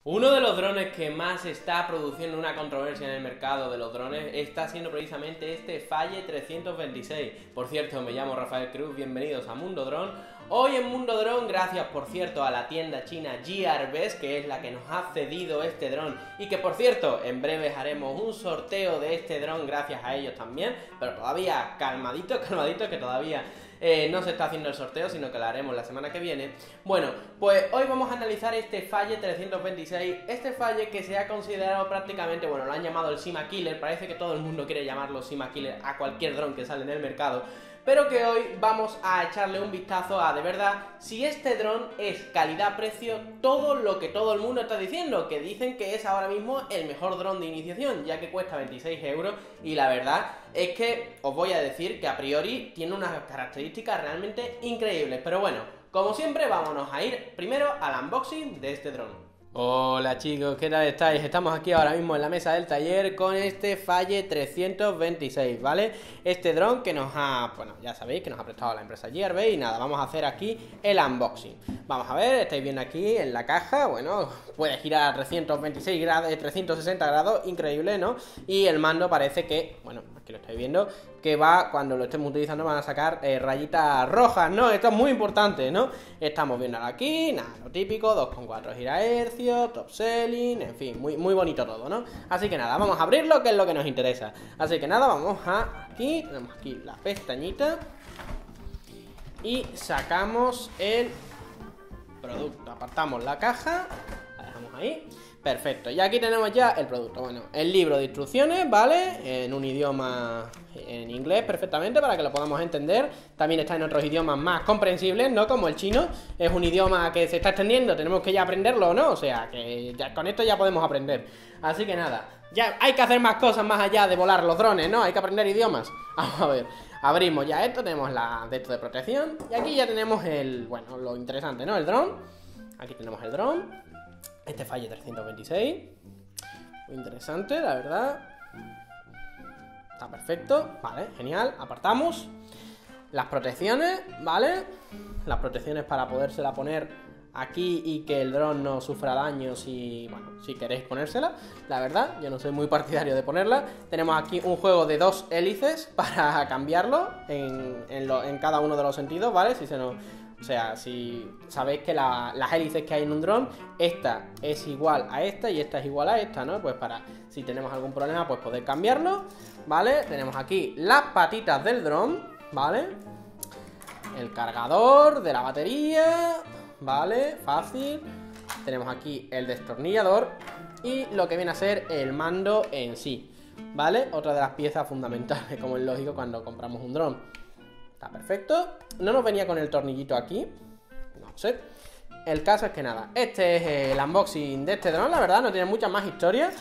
Uno de los drones que más está produciendo una controversia en el mercado de los drones está siendo precisamente este Faye 326. Por cierto, me llamo Rafael Cruz, bienvenidos a Mundo Drone. Hoy en Mundo Drone, gracias por cierto a la tienda china Gearbest, que es la que nos ha cedido este dron y que por cierto en breve haremos un sorteo de este dron gracias a ellos también, pero todavía calmadito, que todavía no se está haciendo el sorteo, sino que lo haremos la semana que viene. Bueno, pues hoy vamos a analizar este Faye 326, este Faye que se ha considerado prácticamente, bueno, lo han llamado el Sima Killer, parece que todo el mundo quiere llamarlo Sima Killer a cualquier dron que sale en el mercado, pero que hoy vamos a echarle un vistazo a, de verdad, si este dron es calidad-precio, todo lo que todo el mundo está diciendo, que dicen que es ahora mismo el mejor dron de iniciación, ya que cuesta 26 euros, y la verdad es que os voy a decir que a priori tiene unas características realmente increíbles, pero bueno, como siempre, vámonos a ir primero al unboxing de este dron. Hola chicos, ¿qué tal estáis? Estamos aquí ahora mismo en la mesa del taller con este Faye 326, ¿vale? Este dron que nos ha, bueno, ya sabéis que nos ha prestado la empresa Gearbest y nada, vamos a hacer aquí el unboxing. Vamos a ver, estáis viendo aquí en la caja, bueno, puede girar a 326 grados, 360 grados, increíble, ¿no? Y el mando parece que, bueno, aquí lo estáis viendo, que va, cuando lo estemos utilizando van a sacar rayitas rojas, ¿no? Esto es muy importante, ¿no? Estamos viendo aquí, nada, lo típico, 2,4 GHz, top selling, en fin, muy bonito todo, ¿no? Así que nada, vamos a abrirlo, que es lo que nos interesa. Así que nada, vamos a aquí, tenemos aquí la pestañita y sacamos el producto, apartamos la caja, la dejamos ahí. Perfecto, y aquí tenemos ya el producto, bueno, el libro de instrucciones, ¿vale? En un idioma, en inglés perfectamente para que lo podamos entender. También está en otros idiomas más comprensibles, ¿no? Como el chino, es un idioma que se está extendiendo, tenemos que ya aprenderlo, ¿no? O sea, que ya, con esto ya podemos aprender. Así que nada, ya hay que hacer más cosas más allá de volar los drones, ¿no? Hay que aprender idiomas. Vamos a ver, abrimos ya esto, tenemos la de esto de protección. Y aquí ya tenemos el, bueno, lo interesante, ¿no? El dron. Aquí tenemos el dron. Este Faye 326, muy interesante, la verdad. Está perfecto, vale, genial. Apartamos las protecciones, ¿vale? Las protecciones para podérsela poner aquí y que el dron no sufra daño si, bueno, si queréis ponérsela. La verdad, yo no soy muy partidario de ponerla. Tenemos aquí un juego de 2 hélices para cambiarlo en cada uno de los sentidos, ¿vale? Si se nos... O sea, si sabéis que las hélices que hay en un dron, esta es igual a esta y esta es igual a esta, ¿no? Pues para, si tenemos algún problema, pues poder cambiarlo, ¿vale? Tenemos aquí las patitas del dron, ¿vale? El cargador de la batería, ¿vale? Fácil. Tenemos aquí el destornillador y lo que viene a ser el mando en sí, ¿vale? Otra de las piezas fundamentales, como es lógico cuando compramos un dron. Está perfecto. No nos venía con el tornillito aquí, no sé. El caso es que nada, este es el unboxing de este dron, la verdad, no tiene muchas más historias.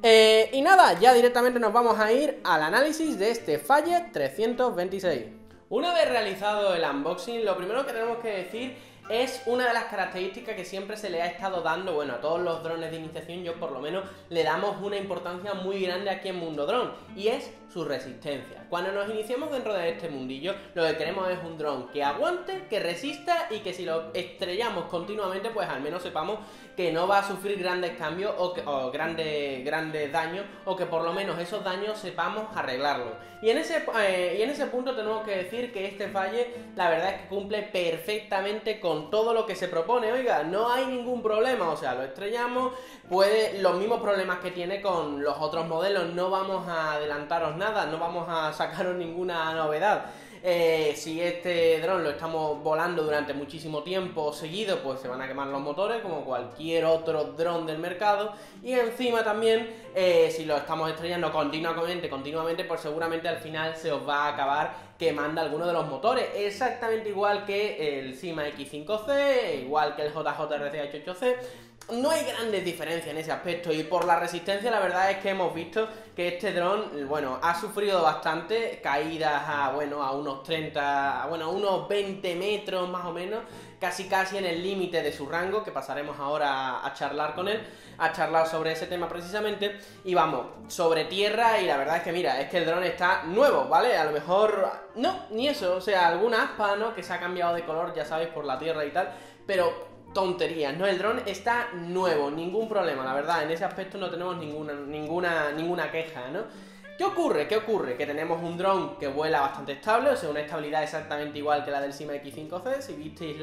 Y nada, ya directamente nos vamos a ir al análisis de este Faye 326. Una vez realizado el unboxing, lo primero que tenemos que decir es una de las características que siempre se le ha estado dando, bueno, a todos los drones de iniciación, yo por lo menos le damos una importancia muy grande aquí en Mundo Drone, y es su resistencia. Cuando nos iniciamos dentro de este mundillo, lo que queremos es un dron que aguante, que resista y que si lo estrellamos continuamente, pues al menos sepamos que no va a sufrir grandes cambios o grandes daños, o que por lo menos esos daños sepamos arreglarlos. Y en ese punto tenemos que decir que este Faye, la verdad es que cumple perfectamente con todo lo que se propone. Oiga, no hay ningún problema, o sea, lo estrellamos, los mismos problemas que tiene con los otros modelos, no vamos a adelantaros nada, no vamos a sacaros ninguna novedad. Si este dron lo estamos volando durante muchísimo tiempo seguido, pues se van a quemar los motores como cualquier otro dron del mercado, y encima también si lo estamos estrellando continuamente, pues seguramente al final se os va a acabar quemando alguno de los motores, exactamente igual que el Sima X5C, igual que el JJRC H8C. No hay grandes diferencias en ese aspecto, y por la resistencia la verdad es que hemos visto que este dron, bueno, ha sufrido bastante caídas a unos 30, a unos 20 metros más o menos, casi en el límite de su rango, que pasaremos ahora a charlar con él, a charlar sobre ese tema precisamente, y vamos, sobre tierra, y la verdad es que mira, es que el dron está nuevo, ¿vale? A lo mejor, no, ni eso, o sea, alguna aspa, ¿no?, que se ha cambiado de color, ya sabéis, por la tierra y tal, pero tonterías, ¿no? El dron está nuevo, ningún problema, la verdad, en ese aspecto no tenemos ninguna queja, ¿no? ¿Qué ocurre? ¿Qué ocurre? Que tenemos un dron que vuela bastante estable, o sea, una estabilidad exactamente igual que la del Syma X5C. Si visteis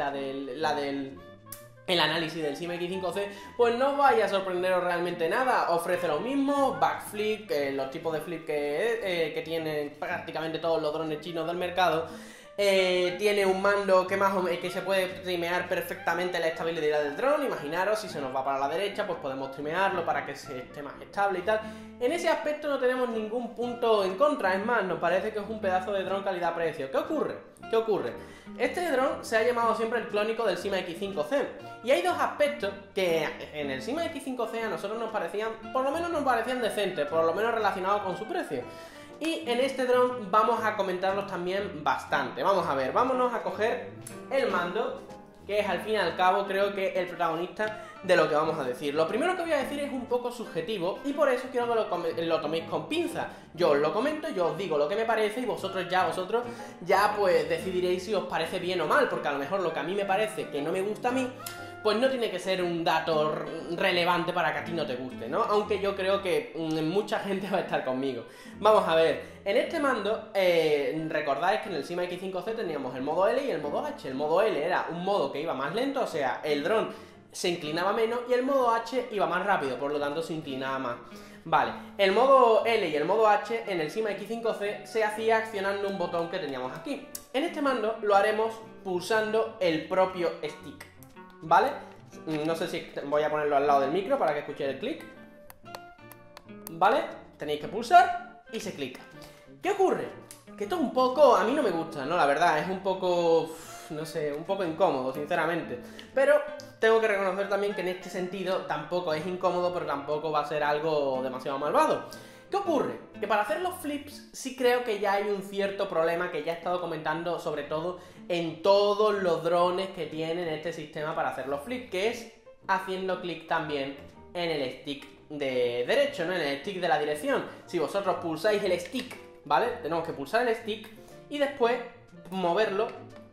el análisis del Syma X5C, pues no os vaya a sorprenderos realmente nada. Ofrece lo mismo, backflip, los tipos de flip que tienen prácticamente todos los drones chinos del mercado. Tiene un mando que se puede trimear perfectamente la estabilidad del dron. Imaginaros, si se nos va para la derecha, pues podemos trimearlo para que se esté más estable y tal. En ese aspecto no tenemos ningún punto en contra. Es más, nos parece que es un pedazo de dron calidad-precio. ¿Qué ocurre? ¿Qué ocurre? Este dron se ha llamado siempre el clónico del Syma X5C. Y hay dos aspectos que en el Syma X5C a nosotros nos parecían, por lo menos nos parecían decentes, por lo menos relacionados con su precio. Y en este dron vamos a comentarlos también bastante. Vamos a ver, vámonos a coger el mando, que es al fin y al cabo creo que el protagonista de lo que vamos a decir. Lo primero que voy a decir es un poco subjetivo y por eso quiero que lo toméis con pinza. Yo os lo comento, yo os digo lo que me parece y vosotros ya pues decidiréis si os parece bien o mal, porque a lo mejor lo que a mí me parece que no me gusta a mí, pues no tiene que ser un dato relevante para que a ti no te guste, ¿no? Aunque yo creo que mucha gente va a estar conmigo. Vamos a ver, en este mando, recordáis que en el Syma X5C teníamos el modo L y el modo H. El modo L era un modo que iba más lento, o sea, el dron se inclinaba menos, y el modo H iba más rápido, por lo tanto se inclinaba más. Vale, el modo L y el modo H en el Syma X5C se hacía accionando un botón que teníamos aquí. En este mando lo haremos pulsando el propio stick, ¿vale? No sé si voy a ponerlo al lado del micro para que escuchéis el clic. ¿Vale? Tenéis que pulsar y se clica. ¿Qué ocurre? Que esto es un poco... a mí no me gusta, ¿no? La verdad, es un poco... no sé, un poco incómodo, sinceramente. Pero tengo que reconocer también que en este sentido tampoco es incómodo, pero tampoco va a ser algo demasiado malvado. ¿Qué ocurre? Que para hacer los flips sí creo que ya hay un cierto problema que ya he estado comentando, sobre todo en todos los drones que tienen este sistema para hacer los flips, que es haciendo clic también en el stick de derecho, ¿no? En el stick de la dirección. Si vosotros pulsáis el stick, ¿vale? Tenemos que pulsar el stick y después moverlo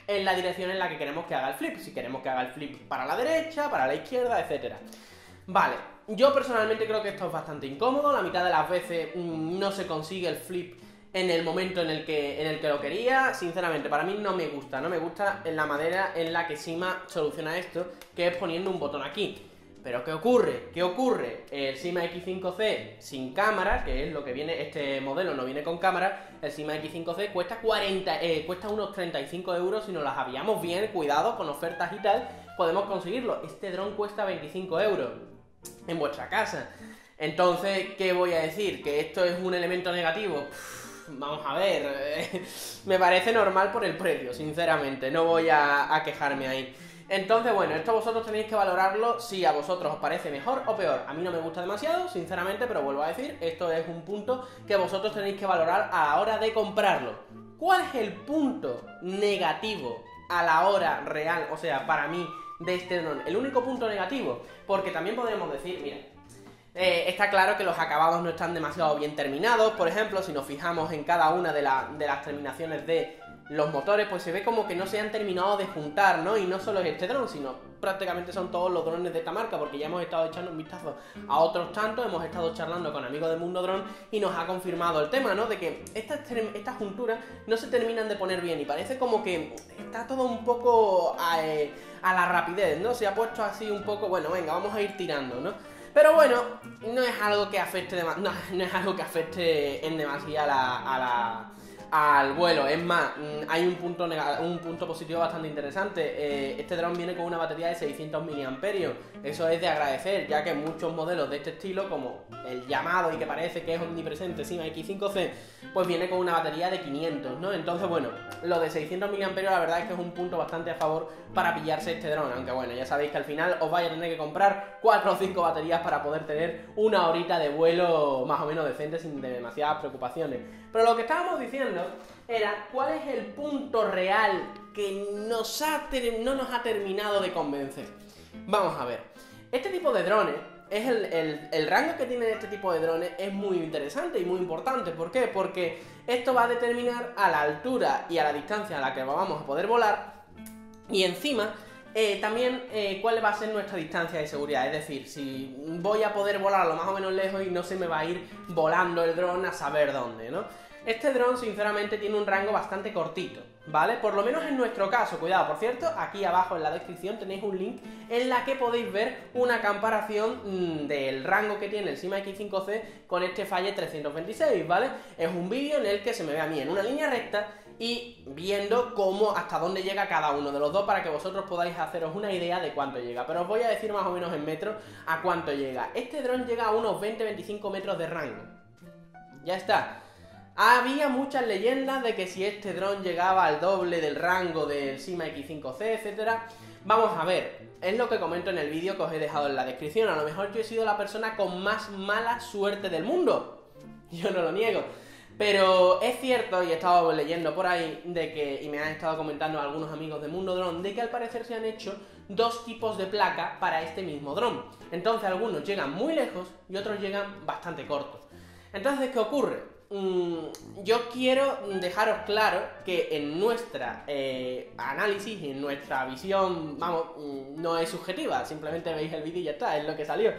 en la dirección en la que queremos que haga el flip. Si queremos que haga el flip para la derecha, para la izquierda, etcétera. Vale, yo personalmente creo que esto es bastante incómodo. La mitad de las veces no se consigue el flip en el momento en el que lo quería. Sinceramente, para mí no me gusta en la manera en la que Syma soluciona esto, que es poniendo un botón aquí. Pero ¿qué ocurre? ¿Qué ocurre? El Syma X5C sin cámara, que es lo que viene, este modelo no viene con cámara, el Syma X5C cuesta unos 35 euros. Si nos las habíamos bien, cuidado, con ofertas y tal, podemos conseguirlo. Este dron cuesta 25 euros en vuestra casa. Entonces, ¿qué voy a decir? ¿Que esto es un elemento negativo? Vamos a ver, me parece normal por el precio, sinceramente, no voy a quejarme ahí. Entonces, bueno, esto vosotros tenéis que valorarlo si a vosotros os parece mejor o peor. A mí no me gusta demasiado, sinceramente, pero vuelvo a decir, esto es un punto que vosotros tenéis que valorar a la hora de comprarlo. ¿Cuál es el punto negativo a la hora real, o sea, para mí, de este dron? El único punto negativo, porque también podemos decir, mira, está claro que los acabados no están demasiado bien terminados. Por ejemplo, si nos fijamos en cada una de las terminaciones de los motores, pues se ve como que no se han terminado de juntar, ¿no? Y no solo es este dron, sino prácticamente son todos los drones de esta marca, porque ya hemos estado echando un vistazo a otros tantos, hemos estado charlando con amigos de Mundo Drone y nos ha confirmado el tema, ¿no? De que estas junturas no se terminan de poner bien y parece como que está todo un poco a la rapidez, ¿no? Se ha puesto así un poco, bueno, venga, vamos a ir tirando, ¿no? Pero bueno, no es algo que afecte en demasía al vuelo. Es más, hay un punto positivo bastante interesante. Este dron viene con una batería de 600 mAh. Eso es de agradecer, ya que muchos modelos de este estilo, como el llamado y que parece que es omnipresente Syma X5C, pues viene con una batería de 500, ¿no? Entonces, bueno, lo de 600 mAh la verdad es que es un punto bastante a favor para pillarse este dron. Aunque bueno, ya sabéis que al final os vais a tener que comprar 4 o 5 baterías para poder tener una horita de vuelo más o menos decente sin demasiadas preocupaciones. Pero lo que estábamos diciendo era cuál es el punto real que no nos ha terminado de convencer. Vamos a ver, este tipo de drones, el rango que tienen este tipo de drones es muy interesante y muy importante. ¿Por qué? Porque esto va a determinar a la altura y a la distancia a la que vamos a poder volar, y encima también cuál va a ser nuestra distancia de seguridad, es decir, si voy a poder volarlo más o menos lejos y no se me va a ir volando el dron a saber dónde, ¿no? Este dron sinceramente tiene un rango bastante cortito, ¿vale? Por lo menos en nuestro caso, cuidado, por cierto, aquí abajo en la descripción tenéis un link en la que podéis ver una comparación del rango que tiene el Syma X5C con este Faye 326, ¿vale? Es un vídeo en el que se me ve a mí en una línea recta y viendo cómo, hasta dónde llega cada uno de los dos para que vosotros podáis haceros una idea de cuánto llega. Pero os voy a decir más o menos en metros a cuánto llega. Este dron llega a unos 20-25 metros de rango. Ya está. Había muchas leyendas de que si este dron llegaba al doble del rango del Syma X5C, etcétera. Vamos a ver, es lo que comento en el vídeo que os he dejado en la descripción. A lo mejor yo he sido la persona con más mala suerte del mundo. Yo no lo niego. Pero es cierto, y he estado leyendo por ahí, de que, y me han estado comentando algunos amigos de Mundo Dron, de que al parecer se han hecho dos tipos de placa para este mismo dron. Entonces algunos llegan muy lejos y otros llegan bastante cortos. Entonces, ¿qué ocurre? Yo quiero dejaros claro que en nuestra análisis, en nuestra visión, vamos, no es subjetiva, simplemente veis el vídeo y ya está, es lo que salió.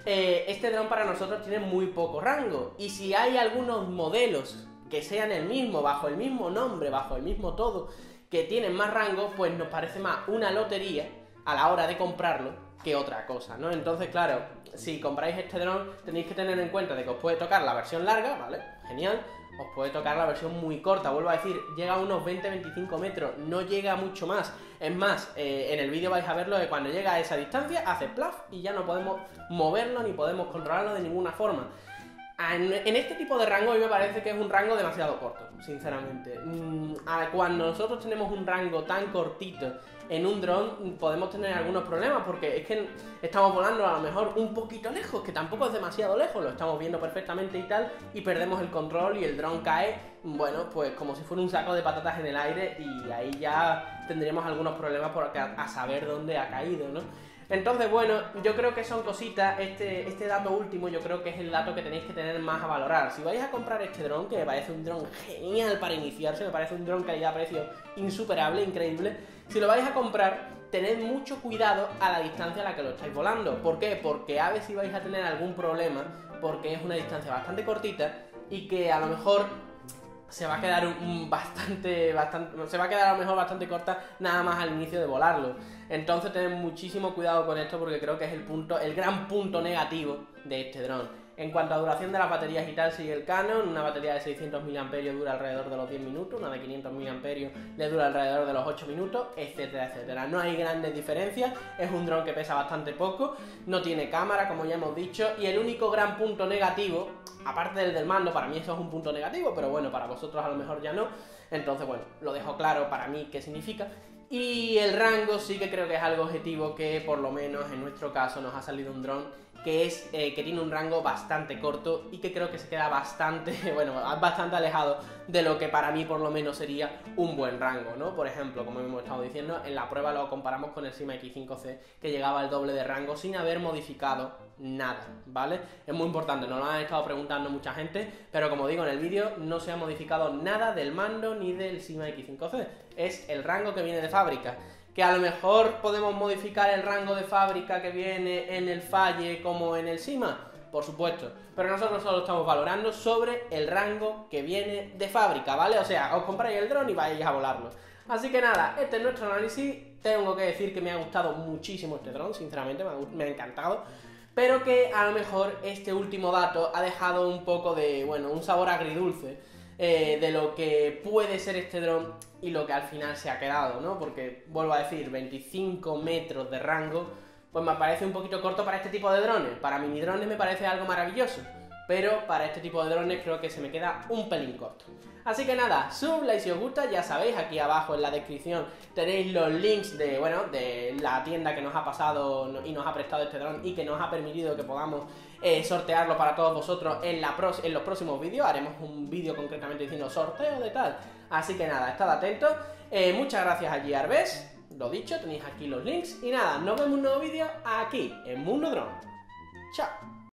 Este dron para nosotros tiene muy poco rango, y si hay algunos modelos que sean el mismo, bajo el mismo nombre, bajo el mismo todo, que tienen más rango, pues nos parece más una lotería a la hora de comprarlo que otra cosa, ¿no? Entonces, claro, si compráis este dron tenéis que tener en cuenta de que os puede tocar la versión larga, ¿vale? Genial. Os puede tocar la versión muy corta, vuelvo a decir, llega a unos 20-25 metros, no llega mucho más. Es más, en el vídeo vais a verlo de cuando llega a esa distancia, hace plaf y ya no podemos moverlo ni podemos controlarlo de ninguna forma. En este tipo de rango a mí me parece que es un rango demasiado corto, sinceramente. Cuando nosotros tenemos un rango tan cortito en un dron podemos tener algunos problemas, porque es que estamos volando a lo mejor un poquito lejos, que tampoco es demasiado lejos, lo estamos viendo perfectamente y tal, y perdemos el control y el dron cae, bueno, pues como si fuera un saco de patatas en el aire, y ahí ya tendríamos algunos problemas porque a saber dónde ha caído, ¿no? Entonces, bueno, yo creo que son cositas, este dato último yo creo que es el dato que tenéis que tener más a valorar. Si vais a comprar este dron, que me parece un dron genial para iniciarse, me parece un dron calidad-precio insuperable, increíble, si lo vais a comprar, tened mucho cuidado a la distancia a la que lo estáis volando. ¿Por qué? Porque a ver si vais a tener algún problema, porque es una distancia bastante cortita y que a lo mejor se va a quedar se va a quedar a lo mejor bastante corta nada más al inicio de volarlo. Entonces tened muchísimo cuidado con esto, porque creo que es el gran punto negativo de este dron. En cuanto a duración de las baterías y tal, sigue el Canon. Una batería de 600 mAh dura alrededor de los 10 minutos, una de 500 mAh le dura alrededor de los 8 minutos, etcétera, etcétera. No hay grandes diferencias, es un dron que pesa bastante poco, no tiene cámara, como ya hemos dicho, y el único gran punto negativo, aparte del mando, para mí eso es un punto negativo, pero bueno, para vosotros a lo mejor ya no, entonces bueno, lo dejo claro para mí qué significa. Y el rango sí que creo que es algo objetivo, que por lo menos en nuestro caso nos ha salido un dron que tiene un rango bastante corto y que creo que se queda bastante, bueno, bastante alejado de lo que para mí por lo menos sería un buen rango, ¿no? Por ejemplo, como hemos estado diciendo, en la prueba lo comparamos con el Syma X5C, que llegaba al doble de rango sin haber modificado nada, ¿vale? Es muy importante, nos lo han estado preguntando mucha gente, pero como digo en el vídeo, no se ha modificado nada del mando ni del Syma X5C, es el rango que viene de fábrica. Que a lo mejor podemos modificar el rango de fábrica que viene en el Faye como en el Syma, por supuesto, pero nosotros solo estamos valorando sobre el rango que viene de fábrica, ¿vale? O sea, os compráis el dron y vais a volarlo. Así que nada, este es nuestro análisis. Tengo que decir que me ha gustado muchísimo este dron, sinceramente, me ha encantado, pero que a lo mejor este último dato ha dejado un poco de, bueno, un sabor agridulce de lo que puede ser este dron y lo que al final se ha quedado, ¿no? Porque, vuelvo a decir, 25 metros de rango, pues me parece un poquito corto para este tipo de drones. Para mini drones me parece algo maravilloso, pero para este tipo de drones creo que se me queda un pelín corto. Así que nada, sub, like si os gusta, ya sabéis, aquí abajo en la descripción tenéis los links de, bueno, de la tienda que nos ha pasado y nos ha prestado este dron y que nos ha permitido que podamos sortearlo para todos vosotros en los próximos vídeos. Haremos un vídeo concretamente diciendo sorteo de tal. Así que nada, estad atentos. Muchas gracias a Gearbest, lo dicho, tenéis aquí los links. Y nada, nos vemos en un nuevo vídeo aquí en Mundo Dron. Chao.